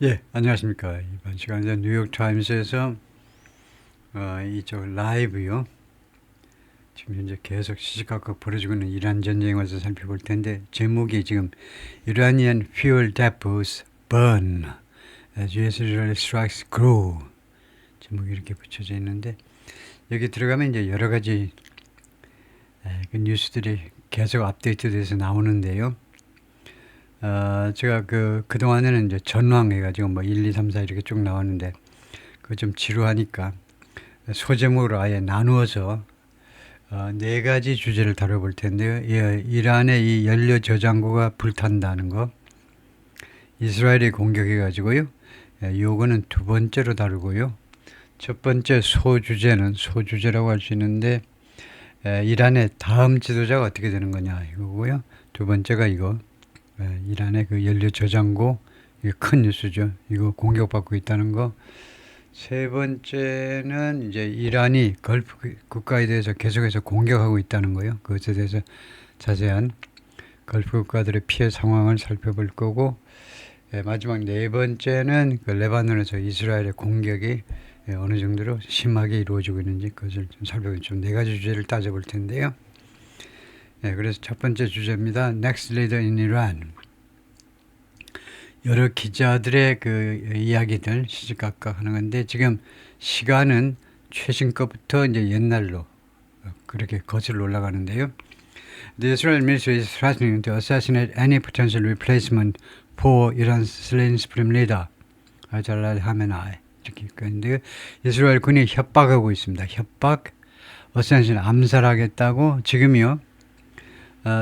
예, 안녕하십니까. 이번 시간에 뉴욕타임스에서 이쪽 라이브요. 지금 현재 계속 시시각각 벌어지고 있는 이란 전쟁에 관해서 살펴볼 텐데, 제목이 지금 Iranian fuel depots burn as US strikes grow. 제목이 이렇게 붙여져 있는데, 여기 들어가면 이제 여러 가지 그 뉴스들이 계속 업데이트돼서 나오는데요. 제가 그동안에는 이제 전황해가지고 뭐 1, 2, 3, 4 이렇게 쭉 나왔는데, 그거 좀 지루하니까 소제목으로 아예 나누어서 네 가지 주제를 다뤄볼 텐데요. 예, 이란의 이 연료 저장고가 불탄다는 거, 이스라엘이 공격해가지고요. 예, 요거는 두 번째로 다루고요. 첫 번째 소주제라고 할 수 있는데, 이란의 다음 지도자가 어떻게 되는 거냐 이거고요. 두 번째가 이거. 이란의 그 연료 저장고, 이게 큰 뉴스죠. 이거 공격받고 있다는 거. 세 번째는 이제 이란이 걸프 국가에 대해서 계속해서 공격하고 있다는 거예요. 그것에 대해서 자세한 걸프 국가들의 피해 상황을 살펴볼 거고, 마지막 네 번째는 그 레바논에서 이스라엘의 공격이 어느 정도로 심하게 이루어지고 있는지 그것을 좀 살펴보고 좀 네 가지 주제를 따져볼 텐데요. 그래서 첫 번째 주제입니다. Next leader in Iran. 여러 기자들의 그 이야기들 시시각각 하는 건데, 지금 시간은 최신 것부터 이제 옛날로 그렇게 거슬러 올라가는데요. The Israel military is threatening to assassinate any potential replacement for Iran's slain supreme leader, 아잘랄 하메나이. 이렇게 있는데요. 이스라엘 군이 협박하고 있습니다. 협박, 어센신 암살하겠다고 지금이요.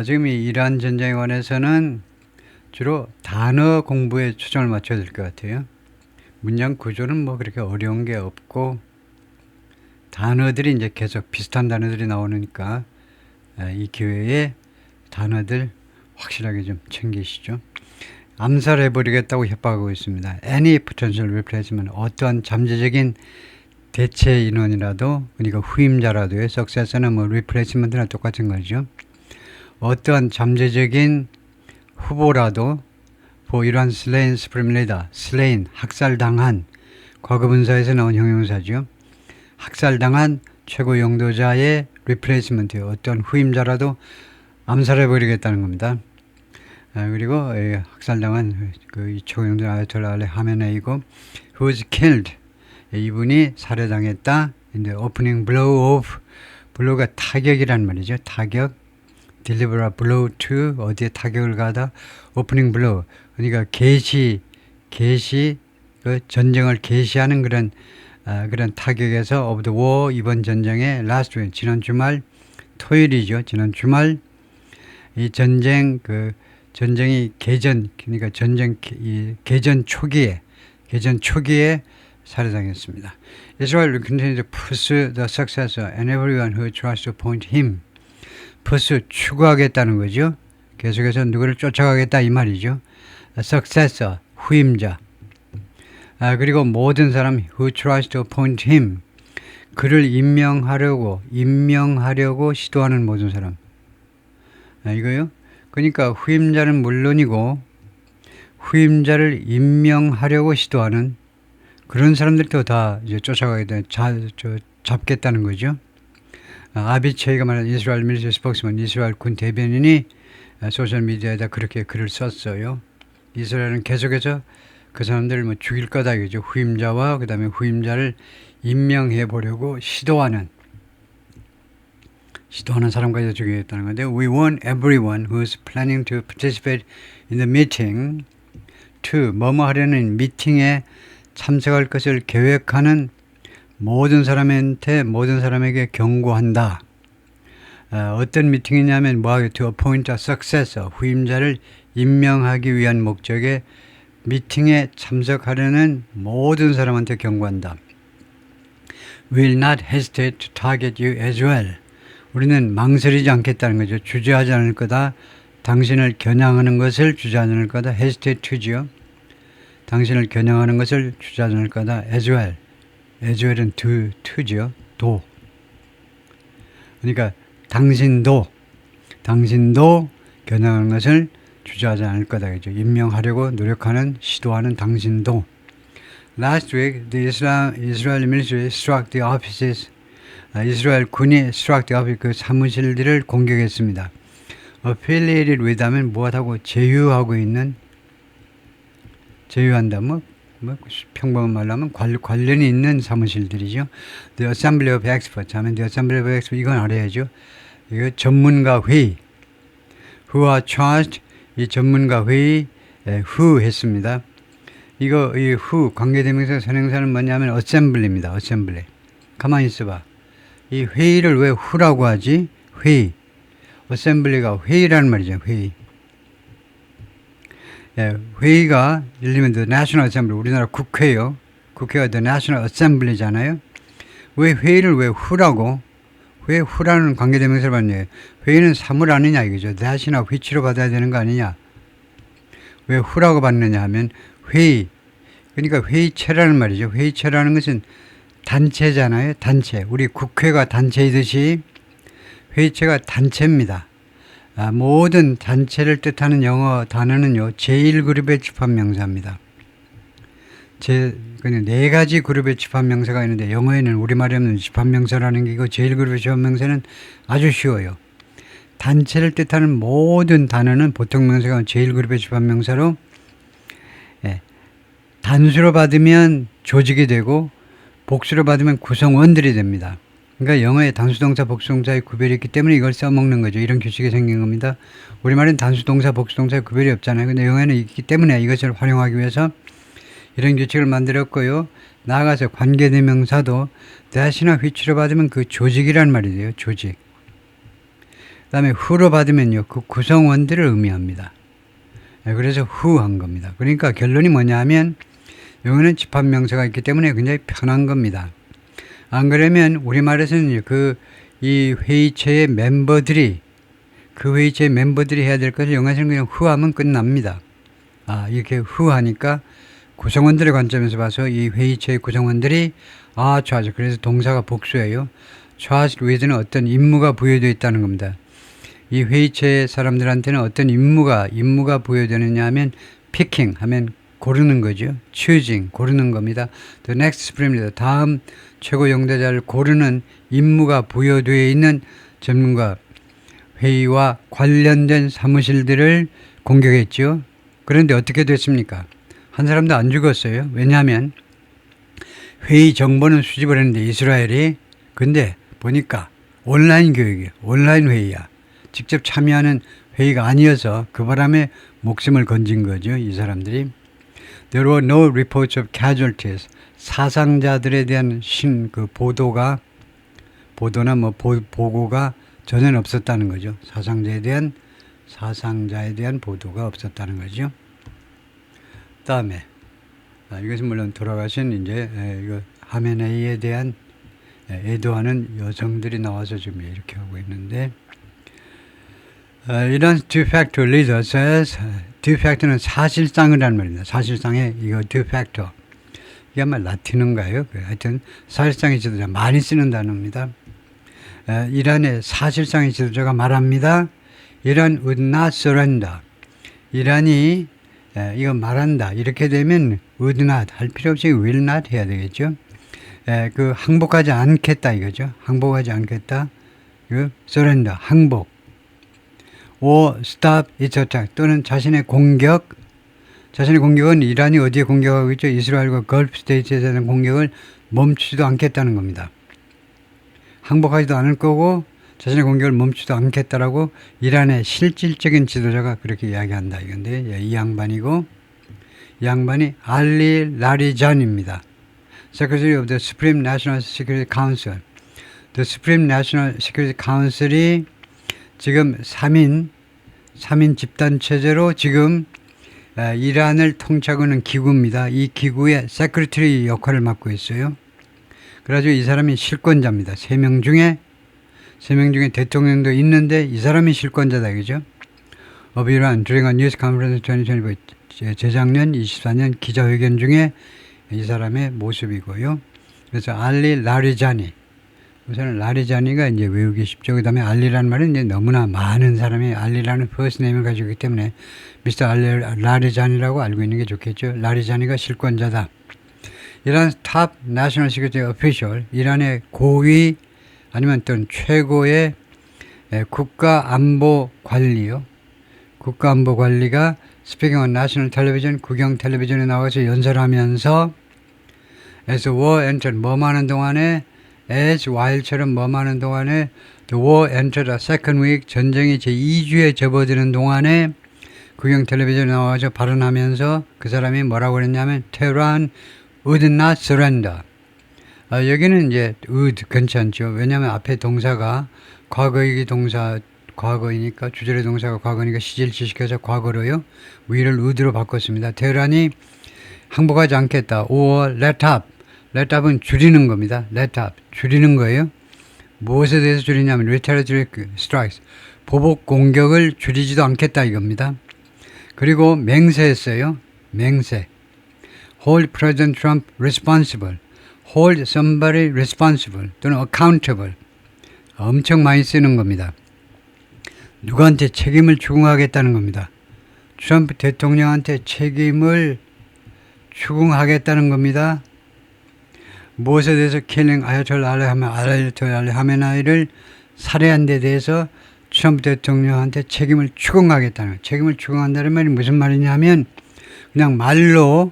지금 이 이란 전쟁에 관해서는 주로 단어 공부에 초점을 맞춰야 될 것 같아요. 문장 구조는 뭐 그렇게 어려운 게 없고, 단어들이 이제 계속 비슷한 단어들이 나오니까 이 기회에 단어들 확실하게 좀 챙기시죠. 암살해버리겠다고 협박하고 있습니다. Any potential replacement, 어떠한 잠재적인 대체 인원이라도, 그러니까 후임자라도요. successor는 뭐 replacement나 똑같은 거죠. 어떠한 잠재적인 후보라도 for Iran slain supreme leader, slain, 학살당한, 과거 분사에서 나온 형용사죠. 학살당한 최고 영도자의 replacement, 어떤 후임자라도 암살해버리겠다는 겁니다. 그리고 학살당한 그 최고 영도자 아야톨라 알리 하메네이고, who was killed, 이분이 살해당했다. 이제 opening blow of, blow가 타격이란 말이죠. 타격. deliver a blow to, 어디에 타격을 가다. opening blow, 그러니까 개시, 그 전쟁을 개시하는 그런 타격에서 of the war, 이번 전쟁의 last week, 지난 주말 토요일이죠. 지난 주말 이 전쟁이 개전, 그러니까 개전 초기에 살해당했습니다. Israel will continue to pursue the successor and everyone who tries to appoint him. 추구하겠다는 거죠. 계속해서 누구를 쫓아가겠다 이 말이죠. successor, 후임자. 그리고 모든 사람 who tries to appoint him, 그를 임명하려고 시도하는 모든 사람. 이거요. 그러니까 후임자는 물론이고, 후임자를 임명하려고 시도하는 그런 사람들도 다 이제 쫓아가겠다, 잡겠다는 거죠. 아비체이가 말한 이스라엘 밀리터리 스포크스맨, 이스라엘 군 대변인이 소셜미디어에다 그렇게 글을 썼어요. 이스라엘은 계속해서 그 사람들을 뭐 죽일 거다 이거죠. 후임자와 그 다음에 후임자를 임명해 보려고 시도하는 사람까지 죽이겠다는 건데, we want everyone who is planning to participate in the meeting to, 뭐뭐 하려는 미팅에 참석할 것을 계획하는 모든 사람에게 경고한다. 어떤 미팅이냐면 to appoint a successor, 후임자를 임명하기 위한 목적의 미팅에 참석하려는 모든 사람한테 경고한다. Will not hesitate to target you as well. 우리는 망설이지 않겠다는 거죠. 주저하지 않을 거다. 당신을 겨냥하는 것을 주저하지 않을 거다. hesitate to죠. 당신을 겨냥하는 것을 주저하지 않을 거다. as well. as well은 to죠. 도. 그러니까 당신도 겨냥하는 것을 주저하지 않을 거다. 그죠? 임명하려고 노력하는, 시도하는 당신도. Last week, the Israeli military struck the offices. 이스라엘 군이 struck the office, 그 사무실들을 공격했습니다. affiliated with 하면 무엇하고 제휴하고 있는, 제휴한다. 뭐 평범한 말로 하면 관련이 있는 사무실들이죠. The Assembly of Experts 하면 The Assembly of Experts, 이건 알아야죠. 이거 전문가 회의. Who are charged, 이 전문가 회의, who 했습니다. 이 who 관계대명사 선행사는 뭐냐면 assembly입니다. assembly. 가만히 있어봐. 이 회의를 왜 who라고 하지? 회의. assembly가 회의라는 말이죠. 회의. 회의가 예를 들면 The National Assembly, 우리나라 국회요. 국회가 The National Assembly잖아요. 왜 회의를 왜 who라고? 왜 who라는 관계대명사를 받느냐? 회의는 사물 아니냐 이거죠. that이나 which로 받아야 되는 거 아니냐? 왜 who라고 받느냐 하면 회의. 그러니까 회의체라는 말이죠. 회의체라는 것은 단체잖아요. 단체. 우리 국회가 단체이듯이 회의체가 단체입니다. 모든 단체를 뜻하는 영어 단어는요, 제1그룹의 집합명사입니다. 그냥 네 가지 그룹의 집합명사가 있는데, 영어에는 우리말에 없는 집합명사라는 게, 이거 제1그룹의 집합명사는 아주 쉬워요. 단체를 뜻하는 모든 단어는 보통 명사가 제1그룹의 집합명사로, 단수로 받으면 조직이 되고, 복수로 받으면 구성원들이 됩니다. 그러니까 영어에 단수동사, 복수동사의 구별이 있기 때문에 이걸 써먹는 거죠. 이런 규칙이 생긴 겁니다. 우리말은 단수동사, 복수동사의 구별이 없잖아요. 근데 영어에는 있기 때문에 이것을 활용하기 위해서 이런 규칙을 만들었고요. 나아가서 관계대명사도 that이나 which로 받으면 그 조직이란 말이 돼요. 조직. 그 다음에 who로 받으면요, 그 구성원들을 의미합니다. 그래서 who 한 겁니다. 그러니까 결론이 뭐냐 하면 영어는 집합명사가 있기 때문에 굉장히 편한 겁니다. 안 그러면 우리말에서는 이 회의체의 멤버들이, 그 회의체의 멤버들이 해야 될 것을 영어에서는 그냥 who 하면 끝납니다. 이렇게 who 하니까 구성원들의 관점에서 봐서 이 회의체의 구성원들이 charged, 그래서 동사가 복수예요. charged with는 어떤 임무가 부여되어 있다는 겁니다. 이 회의체 사람들한테는 어떤 임무가 부여되느냐 하면 picking 하면 고르는 거죠. choosing 고르는 겁니다. The next supreme leader, 다음 최고 영대자를 고르는 임무가 부여되어 있는 전문가 회의와 관련된 사무실들을 공격했죠. 그런데 어떻게 됐습니까? 한 사람도 안 죽었어요. 왜냐하면 회의 정보는 수집을 했는데 이스라엘이, 근데 보니까 온라인 교육이에요. 온라인 회의야. 직접 참여하는 회의가 아니어서 그 바람에 목숨을 건진 거죠. 이 사람들이. There were no reports of casualties. 사상자들에 대한 보도나 보고가 전혀 없었다는 거죠. 사상자에 대한 보도가 없었다는 거죠. 다음에 이것은 물론 돌아가신 이제 이거 하메네이에 대한 애도하는 여성들이 나와서 지금 이렇게 하고 있는데, 이런 de facto leader says, de facto는 사실상이라는 말입니다. 사실상에 이거 de facto, 이게 아마 라틴어인가요? 하여튼 사실상의 지도자, 많이 쓰는 단어입니다. 이란의 사실상의 지도자가 말합니다. 이란 would not surrender. 이란이 이거 말한다. 이렇게 되면 would not 할 필요 없이 will not 해야 되겠죠. 항복하지 않겠다 이거죠. 항복하지 않겠다. surrender, 항복. or stop its attack, 또는 자신의 공격은 이란이 어디에 공격하고 있죠? 이스라엘과 걸프 스테이트에 대한 공격을 멈추지도 않겠다는 겁니다. 항복하지도 않을 거고 자신의 공격을 멈추지도 않겠다라고 이란의 실질적인 지도자가 그렇게 이야기한다 이건데, 이 양반이고, 이 양반이 알리 라리잔입니다. Secretary of the Supreme National Security Council. The Supreme National Security Council이 지금 3인 집단 체제로 지금 이란을 통치하고 있는 기구입니다. 이 기구의 세크리터리 역할을 맡고 있어요. 그래가지고 이 사람이 실권자입니다. 3명 중에 대통령도 있는데 이 사람이 실권자다 이거죠. Of Iran during a news conference 2024, 재작년 24년 기자회견 중에 이 사람의 모습이고요. 그래서 알리 라리자니, 우선은 라리자니가 이제 외우기 쉽죠. 그 다음에 알리라는 말은 이제 너무나 많은 사람이 알리라는 퍼스네임을 가지고 있기 때문에 미스터 라리자니라고 알고 있는 게 좋겠죠. 라리자니가 실권자다. 이란 탑 내셔널 시큐리티 오피셜, 이란의 고위 아니면 또는 최고의 국가안보 관리요. 국가안보관리가 스피킹 on national television, 국영 텔레비전에 나와서 연설하면서 as war entered, 뭐하는 동안에 as while처럼 뭐하는 동안에 the war entered a second week, 전쟁이 제2주에 접어드는 동안에 국영 텔레비전에 나와서 발언하면서 그 사람이 뭐라고 그랬냐면 Tehran would not surrender. 여기는 이제 would 괜찮죠. 왜냐하면 앞에 동사가 과거이기 동사 과거이니까 주절의 동사가 과거니까 시질지식해서 과거로요. will을 would로 바꿨습니다. 테헤란이 항복하지 않겠다. or let up. let up은 줄이는 겁니다. let up. 줄이는 거예요. 무엇에 대해서 줄이냐면 retaliatory strikes. 보복 공격을 줄이지도 않겠다 이겁니다. 그리고 맹세했어요. 맹세. hold President Trump responsible. hold somebody responsible 또는 accountable. 엄청 많이 쓰는 겁니다. 누구한테 책임을 추궁하겠다는 겁니다. 트럼프 대통령한테 책임을 추궁하겠다는 겁니다. 무엇에 대해서 killing 아야톨라 알리 하메나이를 살해한 데 대해서 트럼프 대통령한테 책임을 추궁하겠다는 거예요. 책임을 추궁한다는 말이 무슨 말이냐면 그냥 말로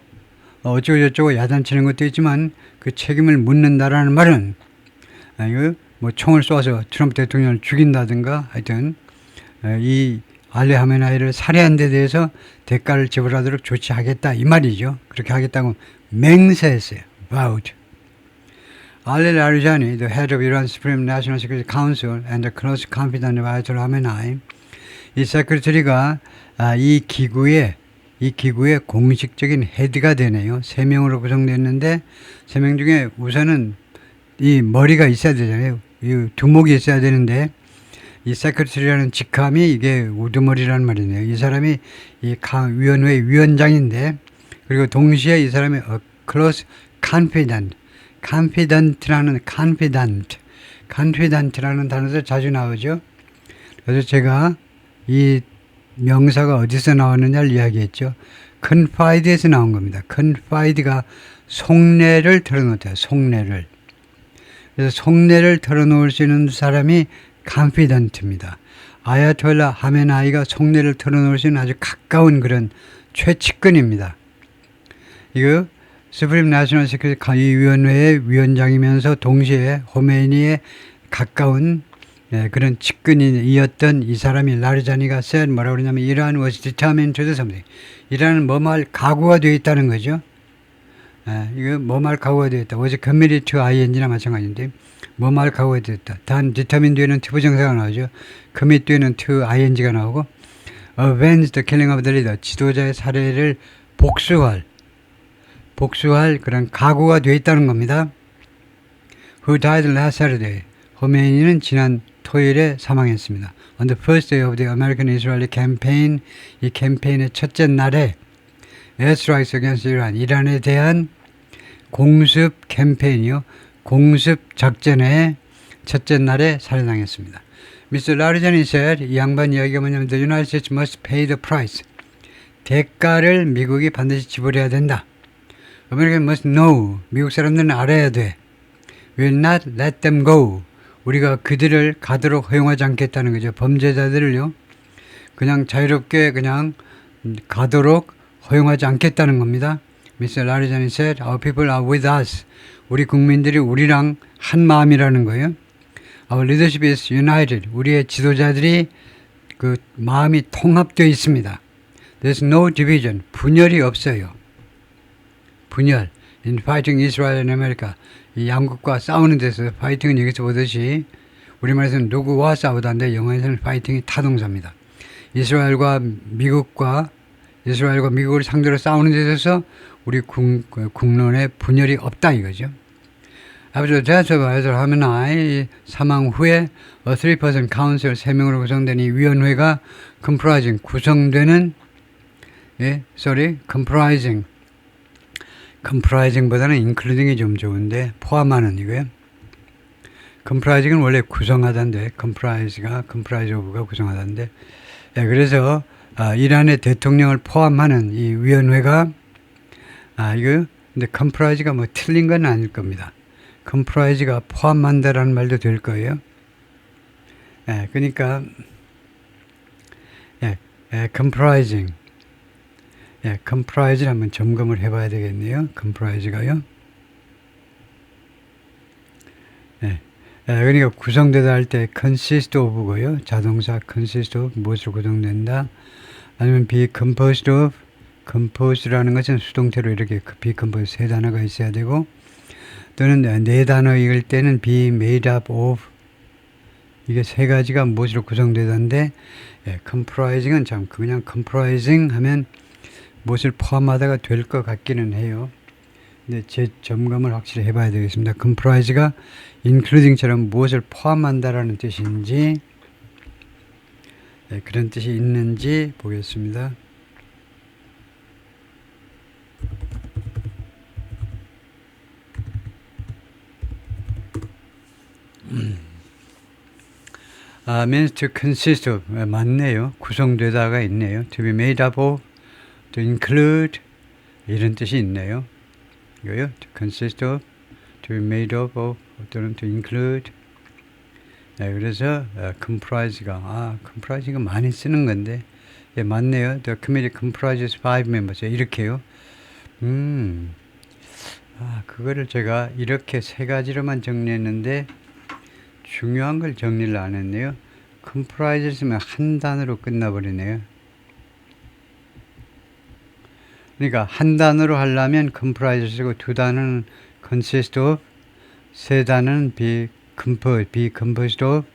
어쩌고저쩌고 야단치는 것도 있지만 그 책임을 묻는다라는 말은 뭐 총을 쏘아서 트럼프 대통령을 죽인다든가 하여튼 이 알리 하메나이를 살해한 데 대해서 대가를 지불하도록 조치하겠다 이 말이죠. 그렇게 하겠다고 맹세했어요. vowed. Ali Larijani, the head of Iran Supreme National Security Council and the close confidant of Ayatollah Khamenei, 이 세크리터리가 이 기구의 공식적인 헤드가 되네요. 3명으로 구성됐는데 3명 중에 우선은 이 머리가 있어야 되잖아요. 이 두목이 있어야 되는데 이 세크리터리라는 직함이 이게 우두머리라는 말이네요. 이 사람이 이 위원회 위원장인데 그리고 동시에 이 사람이 close confidant라는 단어도 자주 나오죠. 그래서 제가 이 명사가 어디서 나왔느냐를 이야기했죠. confide에서 나온 겁니다. confide가 속내를 털어놓다. 속내를. 그래서 속내를 털어놓을 수 있는 사람이 confident입니다. 아야톨라 하메나이가 속내를 털어놓을 수 있는 아주 가까운 그런 최측근입니다. 이거 스프림 내셔널 시큐리티 위원회의 위원장이면서 동시에 호메이니의 가까운 그런 측근이었던 이 사람이 라리자니가 said 뭐라고 그러냐면 이란 was determined to do something. 이란은 뭐말 각오가 되어 있다는 거죠. 이거 뭐말 각오가 되어 있다. was committed to ing나 마찬가지인데 뭐말 각오가 되어 있다. 단 determined 뒤에는 to 부정사가 나오죠. commit 뒤에는 to ing가 나오고 avenge the killing of the leader. 지도자의 살해를 복수할 그런 각오가 되어 있다는 겁니다. Who died last Saturday. 호메이니는 지난 토요일에 사망했습니다. On the first day of the American-Israeli campaign, 이 캠페인의 첫째 날에 airstrikes against Iran, 이란에 대한 공습 캠페인이요. 공습 작전의 첫째 날에 살해당했습니다. Mr. Larijani said, 이 양반 이야기가 뭐냐면 The United States must pay the price. 대가를 미국이 반드시 지불해야 된다. American must know. 미국 사람들은 알아야 돼. Will not let them go. 우리가 그들을 가도록 허용하지 않겠다는 거죠. 범죄자들을요. 그냥 자유롭게 그냥 가도록 허용하지 않겠다는 겁니다. Mr. Larijani said, Our people are with us. 우리 국민들이 우리랑 한 마음이라는 거예요. Our leadership is united. 우리의 지도자들이 그 마음이 통합되어 있습니다. There's no division. 분열이 없어요. 분열. In fighting Israel and America. 이 양국과 싸우는 데서 파이팅은 여기서 보듯이 우리말에서는 누구와 싸우다인데 영어에서는 파이팅이 타동사입니다. 이스라엘과 미국을 상대로 싸우는 데 있어서 우리 국론에 분열이 없다 이거죠. After the death of Ayatollah Khamenei, 사망 후에 a 3-person council 3명으로 구성된 이 위원회가 comprising보다는 including이 좀 좋은데 포함하는 이거예요. comprise는 원래 구성하다인데, comprise of가 구성하다인데, 예, 그래서 이란의 대통령을 포함하는 이 위원회가 이거 근데 comprise가 뭐 틀린 건 아닐 겁니다. comprise가 포함한다라는 말도 될 거예요. 예, 그러니까 comprising, comprise를 한번 점검을 해봐야 되겠네요. comprise가요. 그러니까 구성되다 할 때 consist of고요. 자동사 consist of 무엇으로 구성된다. 아니면 be composed of, composed라는 것은 수동태로 이렇게 be composed 세 단어가 있어야 되고, 또는 네 단어일 때는 be made up of, 이게 세 가지가 무엇으로 구성되던데, comprising은 참 그냥 comprising 하면 무엇을 포함하다가 될 것 같기는 해요. 근데 제 점검을 확실히 해봐야 되겠습니다. comprise가 including처럼 무엇을 포함한다라는 뜻인지, 그런 뜻이 있는지 보겠습니다. means to consist of, 맞네요. 구성되다가 있네요. to be made up of, to include, 이런 뜻이 있네요. 이거요. to consist of, to be made up of, 또는 to include. 그래서 comprise가 comprise가 많이 쓰는 건데, 맞네요. The committee comprises 5 members. 이렇게요. 그거를 제가 이렇게 세 가지로만 정리했는데 중요한 걸 정리를 안 했네요. comprise를 쓰면 한 단어로 끝나버리네요. 그러니까 한 단어로 하려면 comprise를 쓰고, 두 단어는 consist of, 세 단어는 be composed of,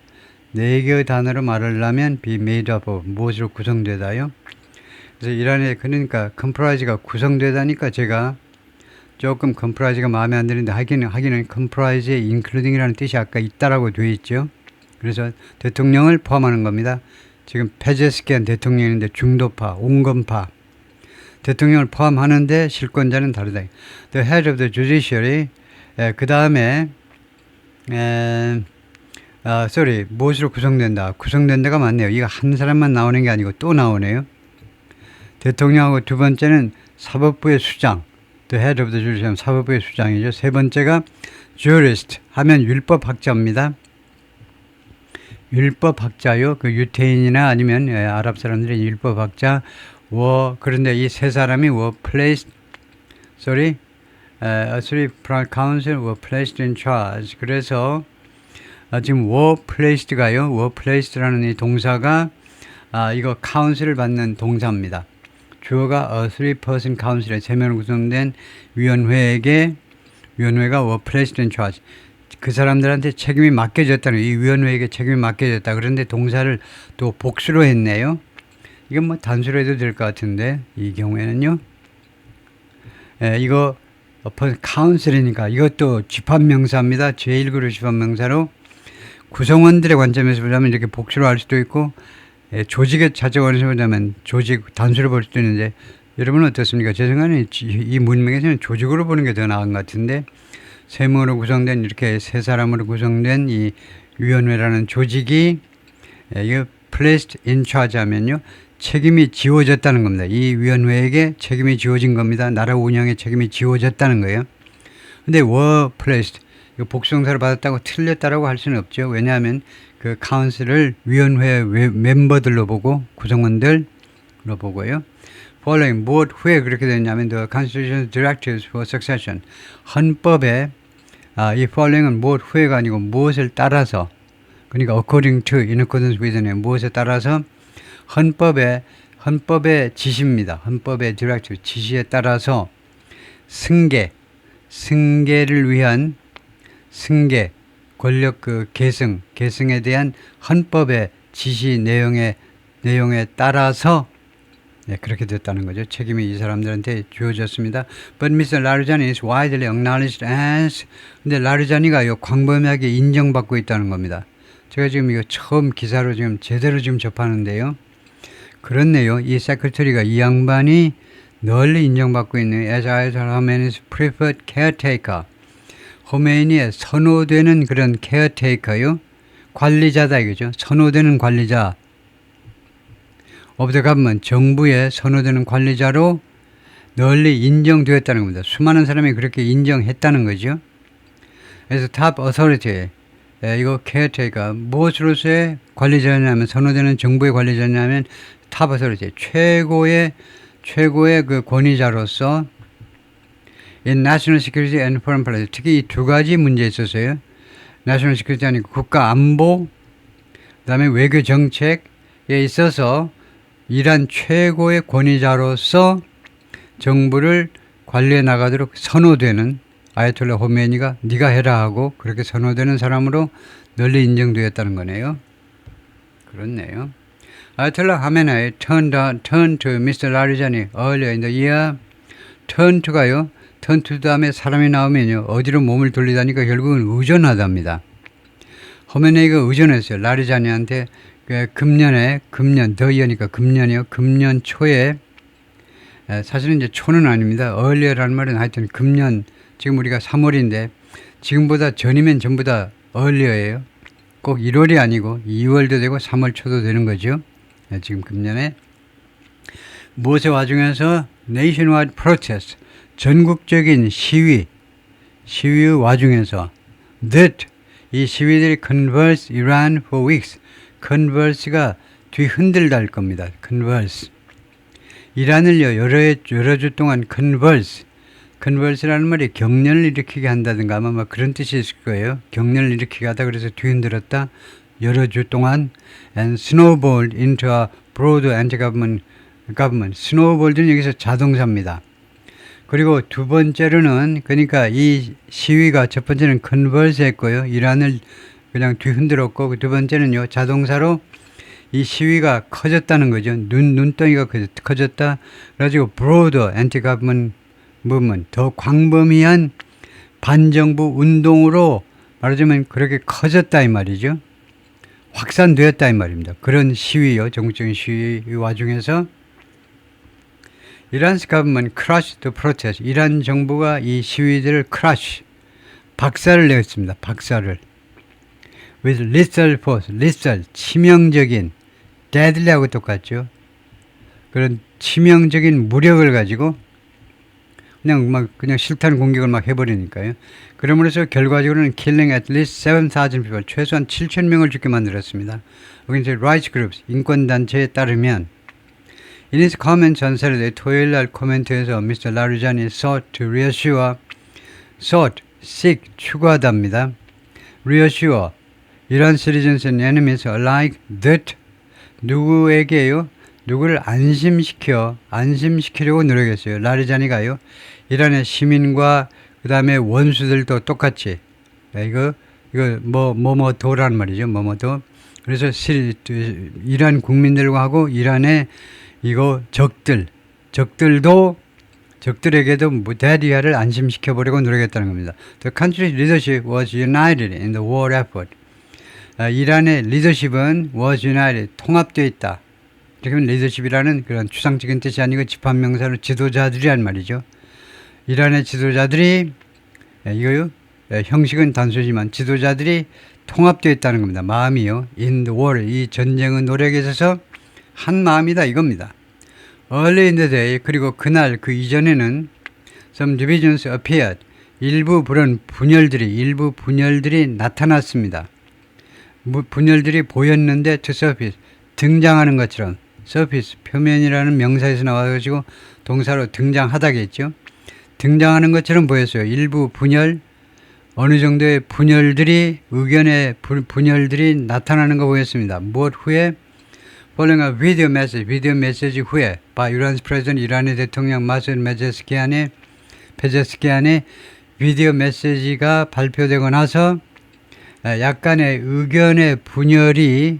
네 개의 단어로 말하려면 be made up of, 무엇으로 구성되다요. 그래서 이란에 그러니까 comprise가 구성되다니까 제가 조금 comprise가 마음에 안 드는데 하기는 comprise에 including이라는 뜻이 아까 있다라고 되어 있죠. 그래서 대통령을 포함하는 겁니다. 지금 페제스키안 대통령인데 중도파, 온건파 대통령을 포함하는데 실권자는 다르다. The head of the judiciary. 그 다음에 무엇으로 구성된다. 구성된다가 맞네요. 이거 한 사람만 나오는 게 아니고 또 나오네요. 대통령하고 두 번째는 사법부의 수장. The head of the judiciary, 사법부의 수장이죠. 세 번째가 jurist 하면 율법학자입니다. 율법학자요. 그 유태인이나 아니면 아랍 사람들의 율법학자. 그런데 이 세 사람이 placed, three council were placed in charge. 그래서 지금 place드가요. place드라는 이 동사가 이거 council을 받는 동사입니다. 주어가 three-person council에 세 명으로 구성된 위원회가 were placed in charge. 그 사람들한테 책임이 맡겨졌다는, 이 위원회에게 책임이 맡겨졌다. 그런데 동사를 또 복수로 했네요. 이건 뭐 단수로 해도 될 것 같은데 이 경우에는요. 이거 카운슬이니까 이것도 집합명사입니다. 제1그룹 집합명사로 구성원들의 관점에서 보자면 이렇게 복수로 할 수도 있고, 조직의 자체관에서 보자면 조직 단수로 볼 수도 있는데, 여러분은 어떻습니까? 제 생각에는 이 문맥에서는 조직으로 보는 게 더 나은 것 같은데, 세 명으로 구성된 이렇게 세 사람으로 구성된 이 위원회라는 조직이 이거 placed in charge 하면요, 책임이 지워졌다는 겁니다. 이 위원회에게 책임이 지워진 겁니다. 나라 운영에 책임이 지워졌다는 거예요. 근데 were placed, 이거 복수동사를 받았다고 틀렸다라고 할 수는 없죠. 왜냐하면 그 카운슬을 위원회 멤버들로 보고, 구성원들로 보고요. following, 무엇 후에 그렇게 됐냐면 the constitutional directives for succession, 헌법에 이 following은 무엇 후에가 아니고 무엇을 따라서, 그러니까 according to, in accordance with는 무엇에 따라서, 헌법의 지시입니다. 헌법의 디렉티브, 지시에 따라서 승계를 위한 권력 계승에 대한 헌법의 지시 내용에 따라서 그렇게 됐다는 거죠. 책임이 이 사람들한테 주어졌습니다. But Mr. Larijani is widely acknowledged as, 근데 라르자니가 광범위하게 인정받고 있다는 겁니다. 제가 지금 이거 처음 기사로 지금 제대로 접하는데요. 그렇네요. 이 세크리터리가, 이 양반이 널리 인정받고 있는 as Iran is preferred caretaker, 호메이니에 선호되는 그런 케어테이커요. 관리자다 이거죠. 선호되는 관리자. 오브 더 가버먼트, 정부에 선호되는 관리자로 널리 인정되었다는 겁니다. 수많은 사람이 그렇게 인정했다는 거죠. 그래서 탑 어서리티, 이거 케어테이커, 무엇으로서의 관리자냐면, 선호되는 정부의 관리자냐면 탑 어서리티, 최고의 그 권위자로서 in national security and foreign policy, 특히 이 두 가지 문제에 있어서요. national security 아니고 국가 안보, 그 다음에 외교 정책에 있어서 이란 최고의 권위자로서 정부를 관리해 나가도록 선호되는 아야톨라 호메이니가 네가 해라 하고 그렇게 선호되는 사람으로 널리 인정되었다는 거네요. 그렇네요. 아야톨라 하메나이 turn to Mr. Larijani earlier in the year. turn to가요. turn to 다음에 사람이 나오면요. 어디로 몸을 돌리다니까 결국은 의존하답니다. 호메네이가 의존했어요. 라리자니한테 금년 더 이어니까 금년이요. 금년 초에 사실은 이제 초는 아닙니다. earlier라는 말은 하여튼 금년, 지금 우리가 3월인데 지금보다 전이면 전부 다 earlier예요. 꼭 1월이 아니고 2월도 되고 3월 초도 되는 거죠. 지금 금년에 무엇의 와중에서 nationwide protest, 전국적인 시위의 와중에서 that 이 시위들이 converse Iran for weeks, converse가 뒤흔들다 할 겁니다. converse 이란을요 여러 주 동안 converse라는 말이 경련을 일으키게 한다든가 아마 그런 뜻이 있을 거예요. 경련을 일으키게 하다 그래서 뒤흔들었다. 여러 주 동안 and snowballed into a broad anti-government snowballed는 여기서 자동사입니다. 그리고 두 번째로는 그러니까 이 시위가 첫 번째는 converse 했고요. 이란을 그냥 뒤흔들었고 그 두 번째는요 자동사로 이 시위가 커졌다는 거죠. 눈덩이가 커졌다. 그래가지고 broad anti-government movement, 더 광범위한 반정부 운동으로 말하자면 그렇게 커졌다 이 말이죠. 확산되었다 이 말입니다. 그런 시위요. 전국적인 시위 와중에서 이란스 government crushed the protest. 이란 정부가 이 시위들을 crush, 박살을 내었습니다. 박살을. with lethal force, lethal, 치명적인, deadly하고 똑같죠. 그런 치명적인 무력을 가지고 그냥 실탄 공격을 막 해버리니까요. 그러므로서 결과적으로는 killing at least 7,000 people, 최소한 7,000명을 죽게 만들었습니다. 여기 rights groups, 인권단체에 따르면 In his comments on Saturday, 토요일 날 코멘트에서 Mr. Larijani sought to reassure, seek, 추구하답니다. reassure, Iran citizens and enemies alike that 누구에게요? 누구를 안심시키려고 노력했어요. 라리자니가요. 이란의 시민과 그 다음에 원수들도 똑같이 이거 뭐뭐도라는 말이죠. 뭐뭐도. 그래서 이란 국민들과 하고 이란의 이거 적들에게도 대리아를 안심시켜보려고 노력했다는 겁니다. The country's leadership was united in the war effort. 이란의 리더십은 was united, 통합되어 있다. 이렇게 하면 리더십이라는 그런 추상적인 뜻이 아니고 집합명사로 지도자들이란 말이죠. 이란의 지도자들이 이거요. 형식은 단순이지만 지도자들이 통합되어 있다는 겁니다. 마음이요. In the war, 이 전쟁의 노력에 있어서 한 마음이다 이겁니다. Early in the day, 그리고 그날 그 이전에는 some divisions appeared. 일부 분열들이 나타났습니다. 분열들이 보였는데 to surface, 등장하는 것처럼 surface, 표면이라는 명사에서 나와가지고 동사로 등장하다겠죠. 등장하는 것처럼 보였어요. 일부 분열, 어느 정도의 의견의 분열들이 나타나는 거 보였습니다. 무엇 후에? Following a video message 후에 by Iran's president, 이란의 대통령 마सू드 페제스키안의 비디오 메시지가 발표되고 나서 약간의 의견의 분열이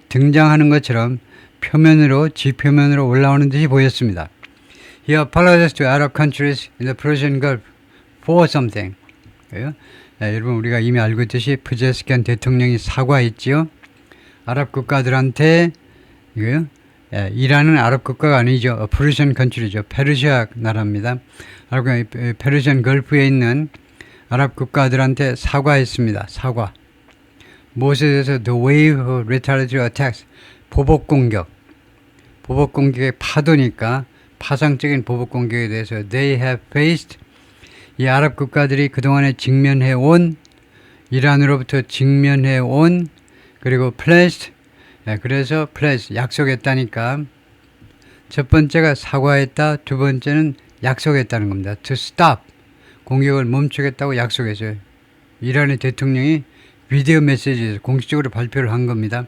등장하는 것처럼 지표면으로 올라오는 듯이 보였습니다. He apologized to Arab countries in the Persian Gulf for something. 여러분 우리가 이미 알고 있듯이 페제스키안 대통령이 사과했지요. 아랍 국가들한테 이거요. 이란은 아랍 국가가 아니죠. Persian country죠. 페르시아 나라입니다. 페르시안 걸프에 있는 아랍 국가들한테 사과했습니다. 사과. 무엇에 대해서 the wave of retaliatory attacks, 보복 공격의 파도니까 파상적인 보복 공격에 대해서 they have faced, 이 아랍 국가들이 그동안에 직면해온, 이란으로부터 직면해온, 그리고 pledged, 그래서 pledged, 약속했다니까 첫 번째가 사과했다, 두 번째는 약속했다는 겁니다. to stop, 공격을 멈추겠다고 약속했어요. 이란의 대통령이 비디오 메시지에서 공식적으로 발표를 한 겁니다.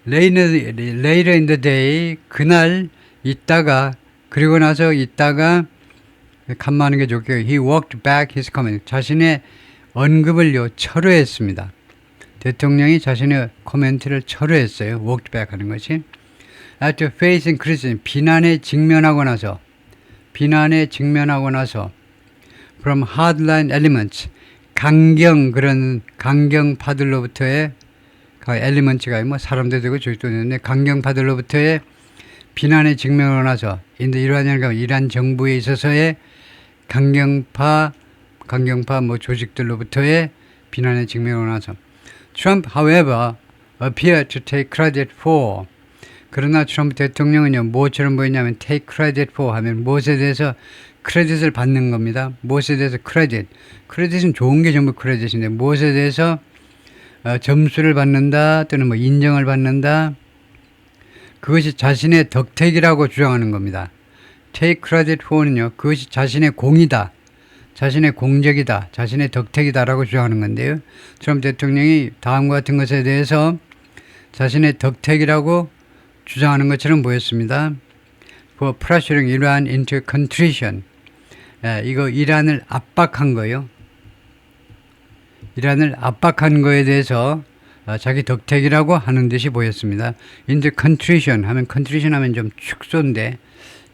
Later in the day, 그날 있다가, 그리고 나서 있다가 간만하는 게 좋게요. He walked back his comment. 자신의 언급을요 철회했습니다. 대통령이 자신의 코멘트를 철회했어요. walked back 하는 것이. After facing criticism, 비난에 직면하고 나서 from hardline elements, 그런 강경파들로부터의 엘리먼트가 뭐 사람도 되고 조직도 되는데 강경파들로부터의 비난에 직면하고 나서 이란 정부에 있어서의 강경파 뭐 조직들로부터의 비난에 직면하고 나서 Trump, however, appeared to take credit for, 그러나 트럼프 대통령은요 무엇처럼 보이냐면 take credit for 하면 무엇에 대해서 크레딧을 받는 겁니다. 무엇에 대해서 크레딧은 좋은 게 전부 크레딧인데 무엇에 대해서 점수를 받는다 또는 뭐 인정을 받는다, 그것이 자신의 덕택이라고 주장하는 겁니다. take credit for는요 그것이 자신의 공이다, 자신의 공적이다, 자신의 덕택이다라고 주장하는 건데요. 트럼프 대통령이 다음과 같은 것에 대해서 자신의 덕택이라고 주장하는 것처럼 보였습니다. For pressuring Iran into contrition, 이거 이란을 압박한 거예요. 이란을 압박한 거에 대해서 자기 덕택이라고 하는 듯이 보였습니다. into contrition 하면 좀 축소인데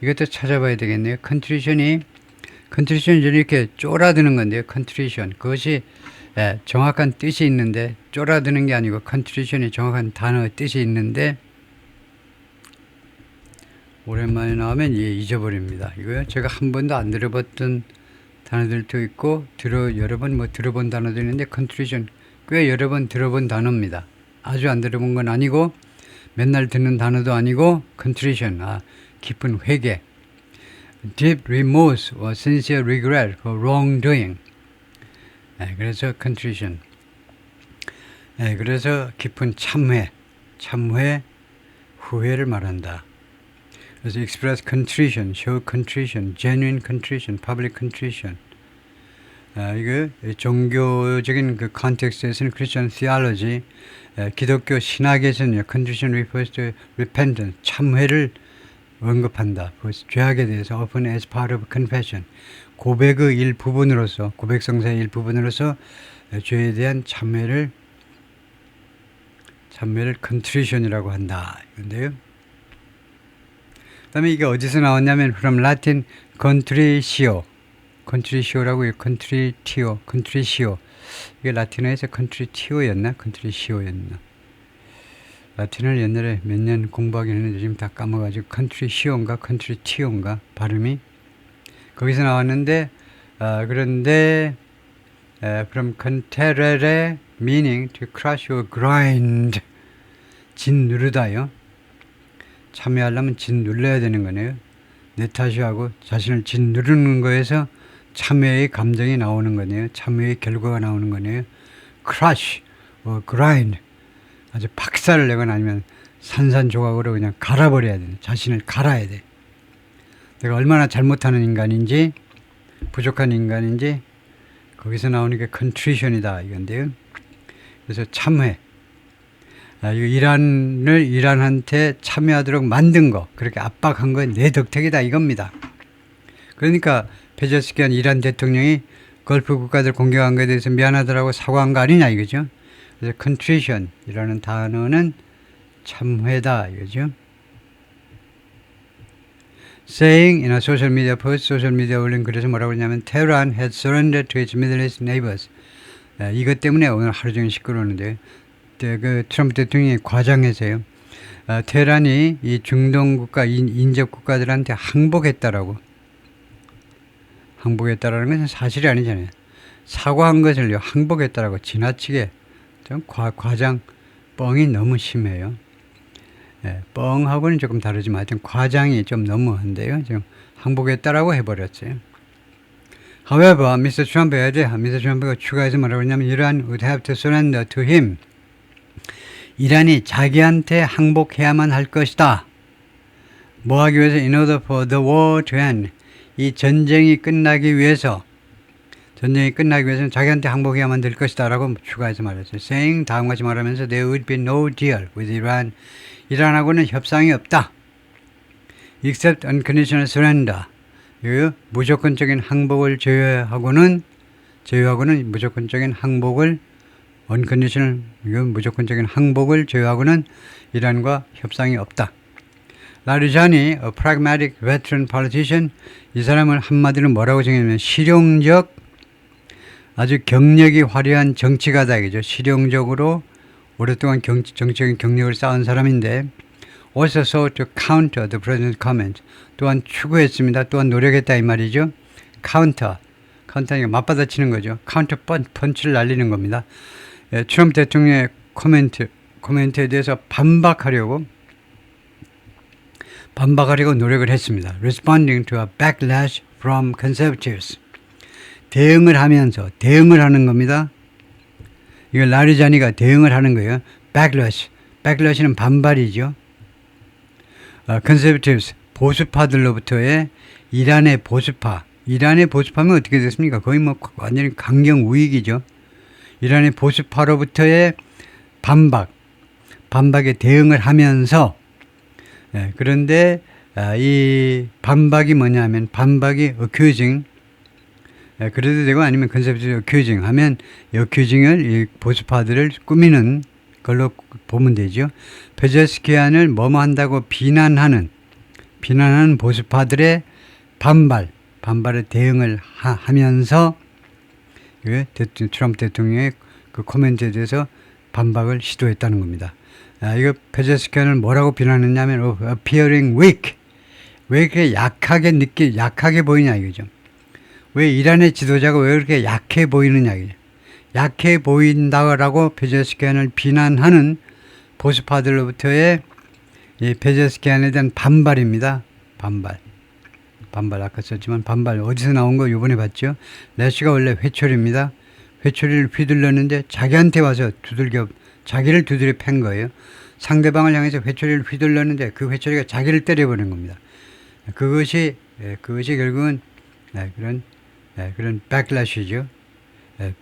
이것도 찾아봐야 되겠네요. contrition이 이렇게 쫄아드는 건데요. contrition, 그것이 정확한 뜻이 있는데 쫄아드는 게 아니고 contrition이 정확한 단어의 뜻이 있는데 오랜만에 나오면 잊어버립니다. 이거요. 제가 한 번도 안 들어봤던 단어들도 있고 여러 번 들어본 단어도 있는데 contrition 꽤 여러 번 들어본 단어입니다. 아주 안 들어본 건 아니고 맨날 듣는 단어도 아니고 contrition, 깊은 회개, deep remorse or sincere regret for wrongdoing. 그래서 contrition. 그래서 깊은 참회, 후회를 말한다. 그래서 express contrition, show contrition, genuine contrition, public contrition. 이거 종교적인 그 컨텍스트에서는 Christian theology, 기독교 신학에서는 contrition refers to repentance, 참회를 언급한다. 죄악에 대해서 often as part of confession, 고백의 일부분으로서, 고백성사의 일부분으로서 죄에 대한 참회를 contrition이라고 한다. 이건데요. 그 다음에 이게 어디서 나왔냐면 from Latin contritio라고 해요. contritio. 이게 라틴어에서 contritio였나? 라틴어를 옛날에 몇 년 공부하긴 했는데 지금 다 까먹어가지고 contritio인가 발음이 거기서 나왔는데 그런데 from conterere meaning to crush or grind, 짓누르다요. 참여하려면 짓눌러야 되는 거네요. 내 탓이하고 자신을 짓누르는 거에서 참여의 감정이 나오는 거네요. 참여의 결과가 나오는 거네요. crush or grind, 아주 박살을 내거나 아니면 산산조각으로 그냥 갈아버려야 돼. 자신을 갈아야 돼. 내가 얼마나 잘못하는 인간인지, 부족한 인간인지, 거기서 나오는 게 contrition이다 이건데요. 그래서 참회, 이란한테 참여하도록 만든 거, 그렇게 압박한 건 내 덕택이다 이겁니다. 그러니까 페제스키안 이란 대통령이 걸프 국가들 공격한 것에 대해서 미안하더라고 사과한 거 아니냐 이거죠. 그래서 contrition이라는 단어는 참회다 이거죠. Saying in a social media post, 소셜미디어에 올린 글에서 뭐라고 그러냐면 Tehran had surrendered to its Middle East neighbors. 이것 때문에 오늘 하루 종일 시끄러우는데 그 트럼프 대통령이 과장해서요. 테헤란이 이 중동 국가, 인접 국가들한테 항복했다라는 것은 사실이 아니잖아요. 사과한 것을요 항복했다라고 지나치게 좀 과장 뻥이 너무 심해요. 예, 뻥하고는 조금 다르지만 하여튼 과장이 좀 너무한데요. 지금 항복했다라고 해버렸어요. However, Mr. Trump가 추가해서 뭐라고 했냐면 Iran would have to surrender to him. 이란이 자기한테 항복해야만 할 것이다. 뭐 하기 위해서? In order for the war to end. 이 전쟁이 끝나기 위해서는 자기한테 항복해야만 될 것이다 라고 추가해서 말했어요. Saying, 다음같이 말하면서 There would be no deal with Iran. 이란하고는 협상이 없다. Except unconditional surrender. 무조건적인 항복을 제외하고는 무조건적인 항복을 무조건적인 항복을 제외하고는 이란과 협상이 없다. 라리자니, a pragmatic veteran politician, 이 사람을 한마디로 뭐라고 정의하면 실용적, 아주 경력이 화려한 정치가다 이거죠. 실용적으로 오랫동안 정치적인 경력을 쌓은 사람인데 also sought to counter the president's comment. 또한 추구했습니다. 또한 노력했다 이 말이죠. 카운터니까 맞받아치는 거죠. 카운터 펀치를 날리는 겁니다. 예, 트럼프 대통령의 코멘트에 대해서 반박하려고 노력을 했습니다. Responding to a backlash from conservatives. 대응을 하는 겁니다. 이거 라리자니가 대응을 하는 거예요. backlash는 반발이죠. conservatives, 보수파들로부터의 이란의 보수파면 어떻게 됐습니까? 거의 뭐 완전히 강경 우익이죠. 이란의 보수파로부터의 반박에 대응을 하면서 그런데 이 반박이 뭐냐면 accusing, 그래도 되고 아니면 conservative accusing 하면 accusing을 이 보수파들을 꾸미는 걸로 보면 되죠. 페제스키안을 뭐뭐 한다고 비난하는 보수파들의 반발에 대응을 하면서 트럼프 대통령의 그 코멘트에 대해서 반박을 시도했다는 겁니다. 이거 페제스키안을 뭐라고 비난했냐면 appearing weak. 왜 이렇게 약하게 보이냐 이거죠. 왜 이란의 지도자가 왜 그렇게 약해 보이느냐 이거죠. 약해 보인다라고 페제스키안을 비난하는 보수파들로부터의 이 페제스키안에 대한 반발입니다. 반발 아까 썼지만 반발 어디서 나온 거 이번에 봤죠. 래시가 원래 회초리입니다. 회초리를 휘둘렀는데 자기한테 와서 자기를 두드려 팬 거예요. 상대방을 향해서 회초리를 휘둘렀는데 그 회초리가 자기를 때려버린 겁니다. 그것이 결국은 그런 backlash이죠.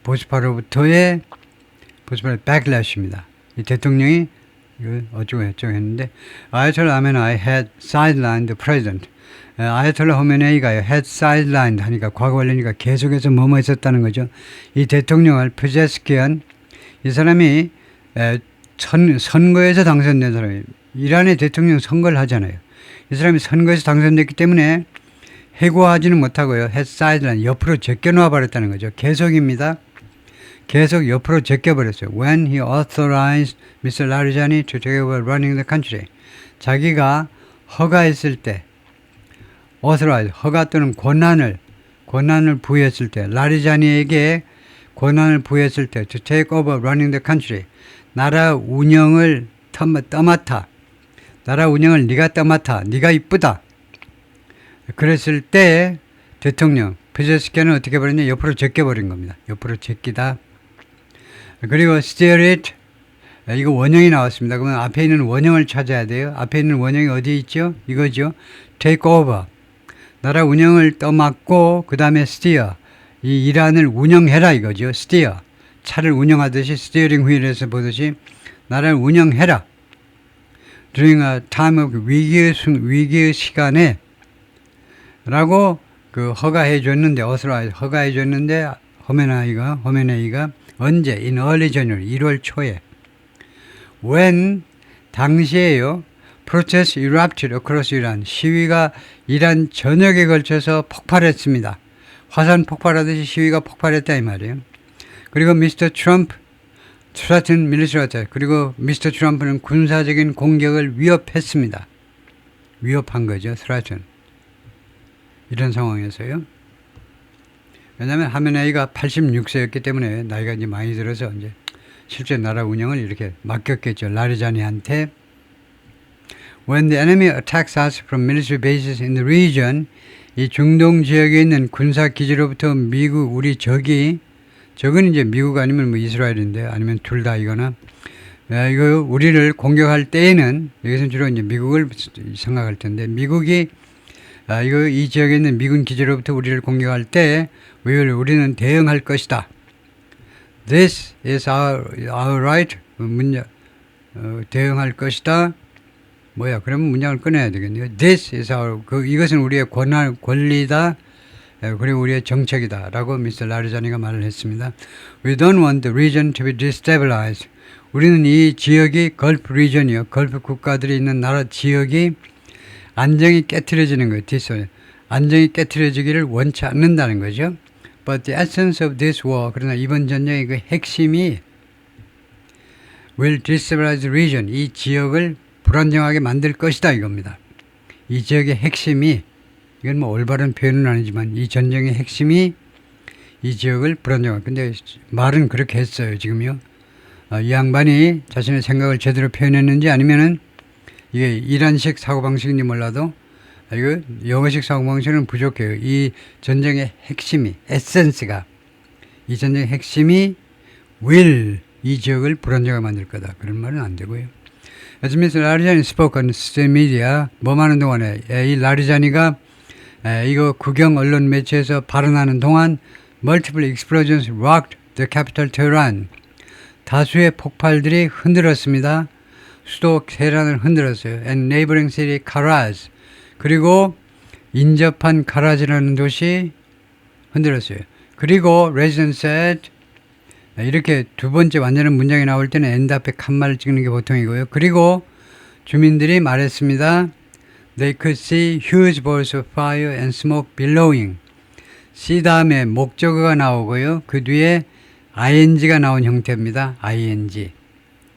보수파로부터의 backlash입니다. 이 대통령이 어쩌고 했는데 아야톨라 하메네이 had sidelined the president. 아야톨라 호메네이가 had sidelined 하니까 과거 원래니까 계속해서 뭐뭐 했었다는 거죠. 이 대통령을 페제스키안, 이 사람이 선거에서 당선된 사람이에요. 이란의 대통령 선거를 하잖아요. 이 사람이 선거에서 당선됐기 때문에 해고하지는 못하고요. had sidelined, 옆으로 제껴놓아 버렸다는 거죠. 계속입니다. 계속 옆으로 제껴버렸어요. When he authorized Mr. Larijani to take over running the country. 자기가 허가했을 때, authorize, 허가 또는 권한을 부여했을 때, 라리자니에게 권한을 부여했을 때, to take over running the country. 나라 운영을 떠맡아. 나라 운영을 네가 떠맡아. 네가 이쁘다. 그랬을 때 대통령, 페제스키안은 어떻게 버렸냐? 옆으로 제껴버린 겁니다. 옆으로 제끼다. 그리고 steer it. 이거 원형이 나왔습니다. 그러면 앞에 있는 원형을 찾아야 돼요. 앞에 있는 원형이 어디 있죠? 이거죠. take over. 나라 운영을 떠맡고 그 다음에 steer. 이 이란을 운영해라 이거죠. steer. 차를 운영하듯이 스티어링 휠에서 보듯이 나라를 운영해라. during a time of 위기의 시간에 라고 그 허가해 줬는데 허가해 줬는데 호메네이가 언제? in early January 1월 초에 when 당시에요. protest erupted across Iran. 시위가 이란 전역에 걸쳐서 폭발했습니다. 화산 폭발하듯이 시위가 폭발했다 이 말이에요. 그리고 미스터 트럼프 threatened military attack. 그리고 미스터 트럼프는 군사적인 공격을 위협했습니다. 위협한 거죠. threaten. 이런 상황에서요. 왜냐하면 하메네이가 86세였기 때문에 나이가 이제 많이 들어서 이제 실제 나라 운영을 이렇게 맡겼겠죠. 라르자니한테. When the enemy attacks us from military bases in the region, 이 중동 지역에 있는 군사 기지로부터 미국 우리 적은 이제 미국 아니면 뭐 이스라엘인데 아니면 둘 다이거나 이거 우리를 공격할 때에는 여기서는 주로 이제 미국을 생각할 텐데 미국이 이 지역에 있는 미군 기지로부터 우리를 공격할 때 우리는 대응할 것이다. This is our right. 대응할 것이다. 그러면 문장을 꺼내야 되겠네요. This is our, 이것은 우리의 권리다. 그리고 우리의 정책이다. 라고 미스터 라르자니가 말을 했습니다. We don't want the region to be destabilized. 우리는 이 지역이 걸프 리전이요. 걸프 국가들이 있는 나라 지역이 안정이 깨트려지는 거예요. 안정이 깨트려지기를 원치 않는다는 거죠. But the essence of this war, 그러나 이번 전쟁의 그 핵심이 will destabilize the region, 이 지역을 불안정하게 만들 것이다 이겁니다. 이 지역의 핵심이, 이건 뭐 올바른 표현은 아니지만 이 전쟁의 핵심이 이 지역을 불안정하게, 근데 말은 그렇게 했어요 지금요. 이 양반이 자신의 생각을 제대로 표현했는지 아니면은 이게 이란식 사고방식인지 몰라도 이거 영어식 사고방식은 부족해요. 이 전쟁의 핵심이, 에센스가, 이 전쟁의 핵심이 will, 이 지역을 불안정하게 만들 거다. 그런 말은 안 되고요. As Mr. Larijani spoke on state media, 하는 동안에 이 라리자니가 이거 국영 언론 매체에서 발언하는 동안 multiple explosions rocked the capital Tehran. 다수의 폭발들이 흔들었습니다. 수도 테헤란을 흔들었어요. And neighboring city Karaz. 그리고 인접한 카라즈라는 도시 흔들었어요. 그리고 residents said, 이렇게 두 번째 완전한 문장이 나올 때는 end 앞에 칸말을 찍는 게 보통이고요. 그리고 주민들이 말했습니다. They could see huge balls of fire and smoke billowing. C 다음에 목적어가 나오고요. 그 뒤에 ing가 나온 형태입니다. ing.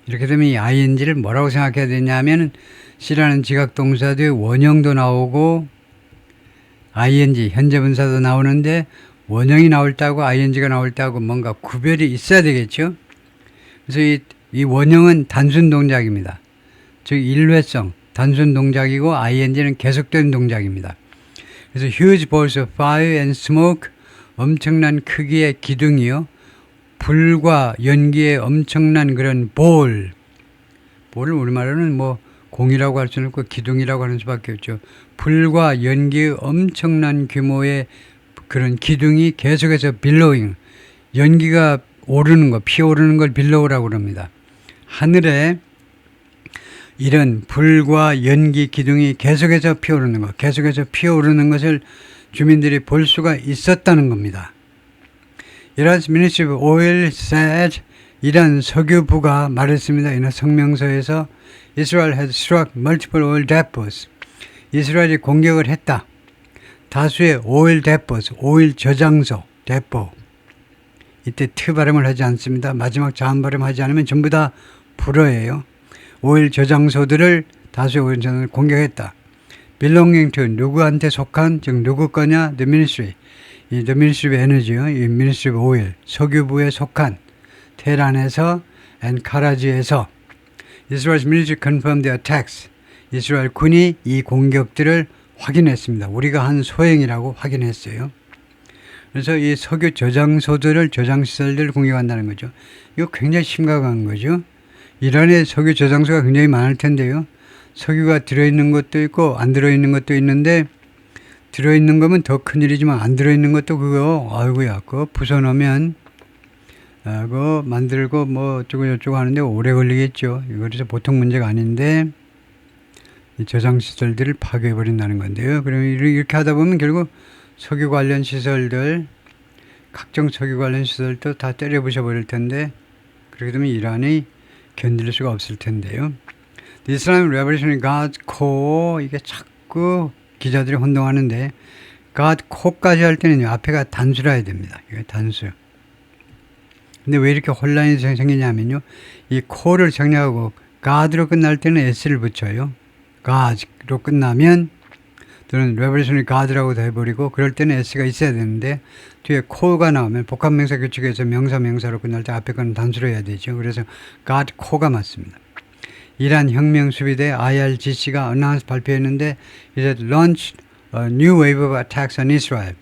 이렇게 되면 이 ing를 뭐라고 생각해야 되냐면 C라는 지각동사 뒤에 원형도 나오고 ing, 현재분사도 나오는데 원형이 나올 때하고 ing가 나올 때하고 뭔가 구별이 있어야 되겠죠. 그래서 이 원형은 단순 동작입니다. 즉 일회성, 단순 동작이고 ing는 계속된 동작입니다. 그래서 huge balls of fire and smoke, 엄청난 크기의 기둥이요. 불과 연기의 엄청난 그런 볼을 우리말로는 뭐 공이라고 할 수는 없고 기둥이라고 하는 수밖에 없죠. 불과 연기의 엄청난 규모의 그런 기둥이 계속해서 billowing, 연기가 오르는 거, 피어오르는 걸 billow라고 그럽니다. 하늘에 이런 불과 연기 기둥이 계속해서 피어오르는 것, 계속해서 피어오르는 것을 주민들이 볼 수가 있었다는 겁니다. Iran's Ministry of Oil said, 이란 석유부가 말했습니다. 이날 성명서에서 Israel had struck multiple oil depots. 이스라엘이 공격을 했다. 다수의 oil depots, 오일 저장소, 데포. 이때 트 발음을 하지 않습니다. 마지막 자음 발음하지 않으면 전부 다 불어예요. 오일 저장소들을 다수의 오일 저장소를 공격했다. belonging to, 누구한테 속한, 즉 누구 거냐? The ministry. 이 The Ministry of Energy요. 이 Ministry of Oil, 석유부에 속한 테헤란에서 and 카라지에서 Israel's military confirmed the attacks. 이스라엘 군이 이 공격들을 확인했습니다. 우리가 한 소행이라고 확인했어요. 그래서 이 석유 저장소들을, 저장시설들을 공격한다는 거죠. 이거 굉장히 심각한 거죠. 이란의 석유 저장소가 굉장히 많을 텐데요. 석유가 들어있는 것도 있고 안 들어있는 것도 있는데 들어있는 거면 더 큰일이지만 안 들어있는 것도 그거 아이고야 그거 부숴놓으면 그거 만들고 뭐 어쩌고 하는데 오래 걸리겠죠. 그래서 보통 문제가 아닌데 이 저장시설들을 파괴해버린다는 건데요. 그러면 이렇게 하다 보면 결국 석유 관련 시설들, 각종 석유 관련 시설도 다 때려 부숴버릴 텐데 그렇게 되면 이란이 견딜 수가 없을 텐데요. The Islamic Revolutionary Guard Corps, 이게 자꾸 기자들이 혼동하는데 God Corps까지 할 때는 앞에가 단수라 해야 됩니다. 이게 단수. 근데 왜 이렇게 혼란이 생기냐면요. 이 Corps를 정리하고 God로 끝날 때는 S를 붙여요. God로 끝나면 또는 revolutionary guard라고도 해버리고 그럴 때는 s가 있어야 되는데 뒤에 core가 나오면 복합명사 규칙에서 명사로 끝날 때 앞에 거는 단수로 해야 되죠. 그래서 guard core가 맞습니다. 이란 혁명 수비대 IRGC가 announce 발표했는데 이제 launched a new wave of attacks on Israel.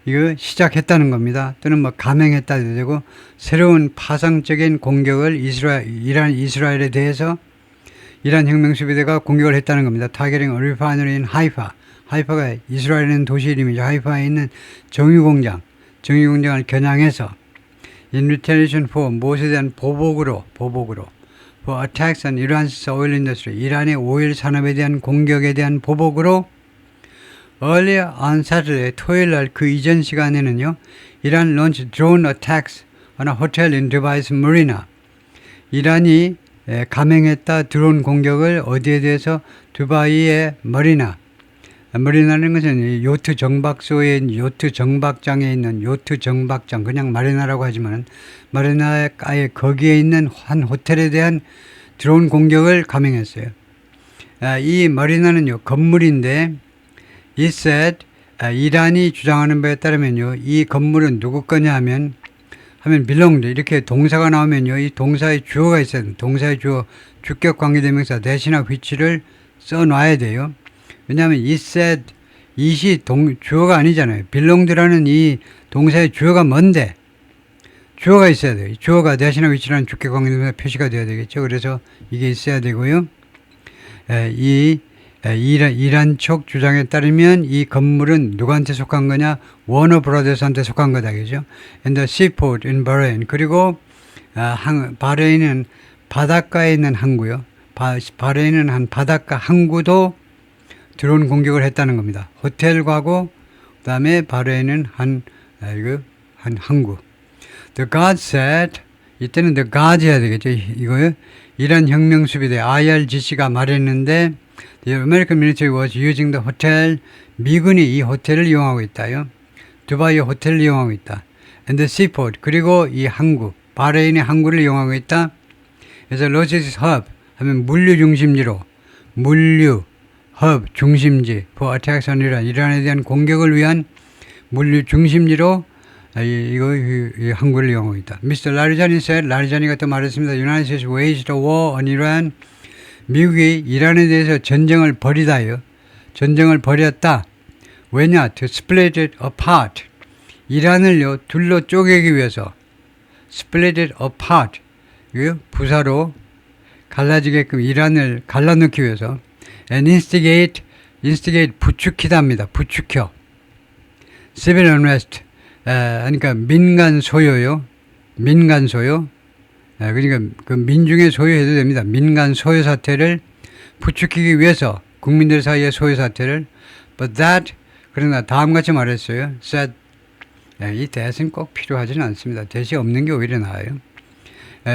이거 시작했다는 겁니다. 또는 뭐 감행했다도 되고 새로운 파상적인 공격을 이스라엘에 대해서 이란 혁명 수비대가 공격을 했다는 겁니다. Targeting a refinery in Haifa. 하이파가 이스라엘에 있는 도시 이름이죠. 하이파에 있는 정유공장을 겨냥해서 in retaliation for 무엇에 대한 보복으로 for attacks on Iran's oil industry. 이란의 오일 산업에 대한 공격에 대한 보복으로 earlier on Saturday, 토요일 날 그 이전 시간에는요. 이란 launched drone attacks on a hotel in Dubai's Marina. 이란이 감행했다 드론 공격을 어디에 대해서 두바이의 머리나는 것은 요트 정박장에 있는 요트 정박장, 그냥 마리나라고 하지만 마리나에 거기에 있는 한 호텔에 대한 드론 공격을 감행했어요. 이 마리나는요 건물인데 It said, 이란이 주장하는 바에 따르면요 이 건물은 누구 거냐 하면 belonged 이렇게 동사가 나오면요 이 동사의 주어가 있어야 돼요. 동사의 주어 주격 관계대명사 대신하 위치를 써놔야 돼요. 왜냐하면 it said it이 주어가 아니잖아요. belonged라는 이 동사의 주어가 뭔데? 주어가 있어야 돼요. 주어가 대신하 위치라는 주격 관계대명사 표시가 돼야 되겠죠. 그래서 이게 있어야 되고요. 이란 쪽 주장에 따르면 이 건물은 누구한테 속한 거냐? 워너 브라더스한테 속한 거다. 그죠? And the seaport in Bahrain. 그리고 바레인은 바닷가에 있는 항구요. 바레인은 한 바닷가 항구도 드론 공격을 했다는 겁니다. 호텔과고 그다음에 바레인은 한 항구. The guard said 이때는 the guard 해야 되겠죠. 이거요. 이란 혁명 수비대 IRGC가 말했는데 The American military was using the hotel. 미군이 이 호텔을 이용하고 있다요. 두바이의 호텔을 이용하고 있다. And the seaport. 그리고 이 항구, 바레인의 항구를 이용하고 있다. 그래서 logistics hub 하면 물류 중심지로 hub 중심지 for attacks on Iran. 이란에 대한 공격을 위한 물류 중심지로 이 항구를 이용하고 있다. Mr. 라리자니 said, 라리자니가 또 말했습니다. United States waged a war on Iran. 미국이 이란에 대해서 전쟁을 벌였다. 왜냐? To split it apart. 이란을요 둘로 쪼개기 위해서 split it apart. 부사로 갈라지게끔 이란을 갈라놓기 위해서 and instigate 부추기답니다. 부추켜. civil unrest. 그러니까 민간 소요요. 그러니까 그 민중의 소유해도 됩니다. 민간 소유 사태를 부추기기 위해서 국민들 사이의 소유 사태를 but that 그러나 다음같이 말했어요. said 이 that은 꼭 필요하지는 않습니다. that이 없는 게 오히려 나아요.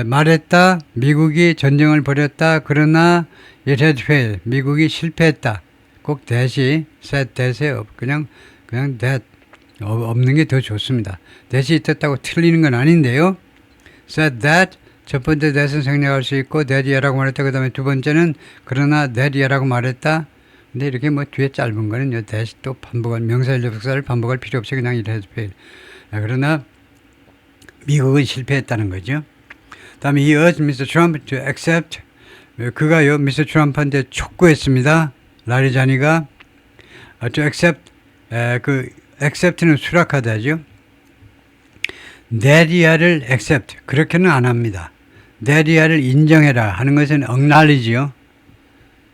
말했다. 미국이 전쟁을 벌였다. 그러나 it had failed. 미국이 실패했다. 꼭 that이 said that에 그냥 that 없는 게 더 좋습니다. that이 있었다고 틀리는 건 아닌데요. said that 첫 번째 that은 생략할 수 있고 that이야라고 말했다. 그 다음에 두 번째는 그러나 that이야라고 말했다. 근데 이렇게 뭐 뒤에 짧은 거는 that이 또 명사일접속사를 반복할 필요 없이 그냥 it has failed. 그러나 미국은 실패했다는 거죠. 다음에 he urged Mr. Trump to accept. 그가요 Mr. Trump한테 촉구했습니다. 라리자니가 to accept. accept는 수락하다죠. that이야를 accept 그렇게는 안 합니다. that이야를 인정해라 하는 것은 acknowledge요.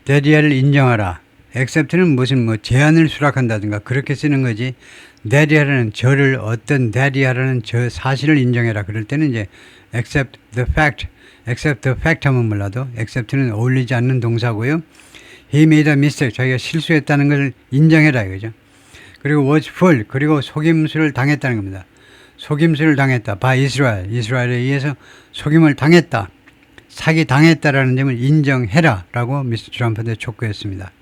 that이야를 인정하라. accept는 무슨 제안을 수락한다든가 그렇게 쓰는 거지. that이야라는 어떤 that이야라는 저 사실을 인정해라. 그럴 때는 이제 accept the fact 하면 몰라도 accept는 어울리지 않는 동사고요. he made a mistake 자기가 실수했다는 것을 인정해라 이거죠. 그리고 was full 그리고 속임수를 당했다는 겁니다. 속임수를 당했다. by Israel. 이스라엘에 의해서 속임을 당했다. 사기 당했다라는 점을 인정해라. 라고 미스터 트럼프한테 촉구했습니다.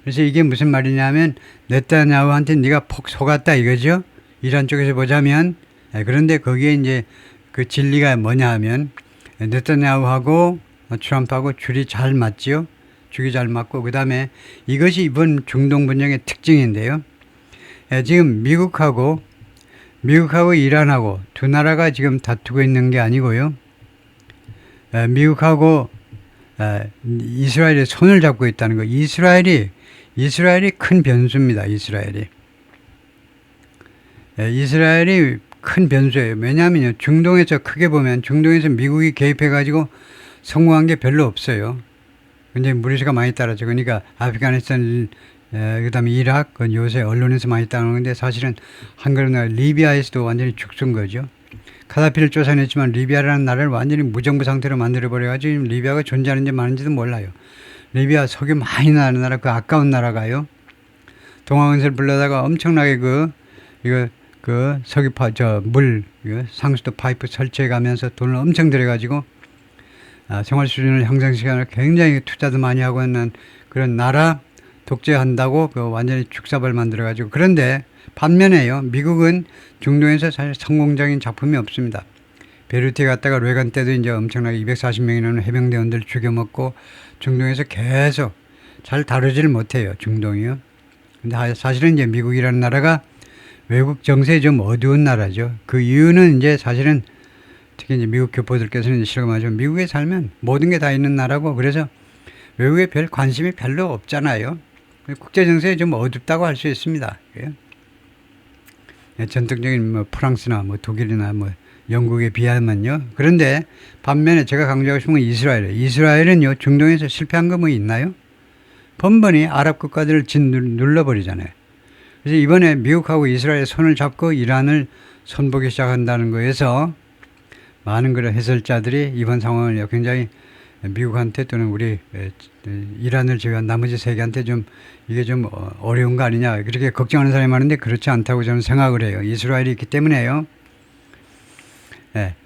그래서 이게 무슨 말이냐면 네타냐후한테 네가 폭 속았다 이거죠. 이란 쪽에서 보자면 그런데 거기에 이제 그 진리가 뭐냐 하면 네타냐후하고 트럼프하고 줄이 잘 맞지요. 죽이 잘 맞고 그다음에 이것이 이번 중동 분쟁의 특징인데요. 지금 미국하고 이란하고 두 나라가 지금 다투고 있는 게 아니고요. 미국하고 이스라엘이 손을 잡고 있다는 거. 이스라엘이 큰 변수입니다. 이스라엘이 큰 변수예요. 왜냐하면 중동에서 크게 보면 중동에서 미국이 개입해가지고 성공한 게 별로 없어요. 근데 무리수가 많이 따라죠. 그러니까 아프가니스탄, 그다음에 이라크, 그건 요새 언론에서 많이 따르는데 사실은 한글나 리비아에서도 완전히 죽순 거죠. 카다피를 쫓아냈지만 리비아라는 나라를 완전히 무정부 상태로 만들어버려가지고 리비아가 존재하는지 마는지도 몰라요. 리비아 석유 많이 나는 나라, 그 아까운 나라가요. 동아은세를 불러다가 엄청나게 석유파, 상수도 파이프 설치해가면서 돈을 엄청 들여가지고, 생활 수준을 향상시키는 굉장히 투자도 많이 하고 있는 그런 나라 독재한다고 완전히 죽사발 만들어가지고. 그런데 반면에요. 미국은 중동에서 사실 성공적인 작품이 없습니다. 베이루트에 갔다가 레간 때도 이제 엄청나게 240명이 넘는 해병대원들 죽여먹고 중동에서 계속 잘 다루지를 못해요. 중동이요. 근데 사실은 이제 미국이라는 나라가 외국 정세에 좀 어두운 나라죠. 그 이유는 이제 사실은 특히 이제 미국 교포들께서는 실감하죠. 미국에 살면 모든 게 다 있는 나라고 그래서 외국에 별 관심이 별로 없잖아요. 국제 정세에 좀 어둡다고 할 수 있습니다. 전통적인 뭐 프랑스나 뭐 독일이나 뭐 영국에 비하면요. 그런데 반면에 제가 강조하고 싶은 건 이스라엘은요 중동에서 실패한 거 뭐 있나요? 번번이 아랍 국가들을 눌러버리잖아요. 그래서 이번에 미국하고 이스라엘 손을 잡고 이란을 손보기 시작한다는 거에서 많은 그런 해설자들이 이번 상황을 굉장히 미국한테 또는 우리 이란을 제외한 나머지 세계한테 좀 이게 좀 어려운 거 아니냐 그렇게 걱정하는 사람이 많은데 그렇지 않다고 저는 생각을 해요. 이스라엘이 있기 때문에요.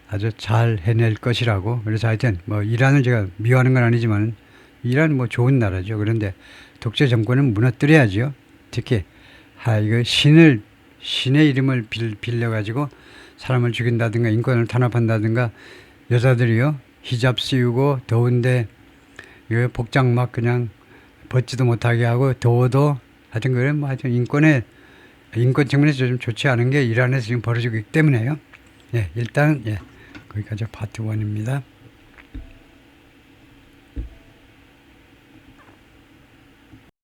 아주 잘 해낼 것이라고. 그래서 하여튼 뭐 이란을 제가 미워하는 건 아니지만 이란은 뭐 좋은 나라죠. 그런데 독재 정권은 무너뜨려야죠. 특히 이거 신의 이름을 빌려가지고 사람을 죽인다든가 인권을 탄압한다든가 여자들이요 히잡 씌우고 더운데 이거 복장 막 그냥 벗지도 못하게 하고 더워도 하여튼 그래 뭐 하여튼 인권 측면에서 좀 좋지 않은 게 이란에서 지금 벌어지고 있기 때문에요. 일단 거기까지 파트 1입니다.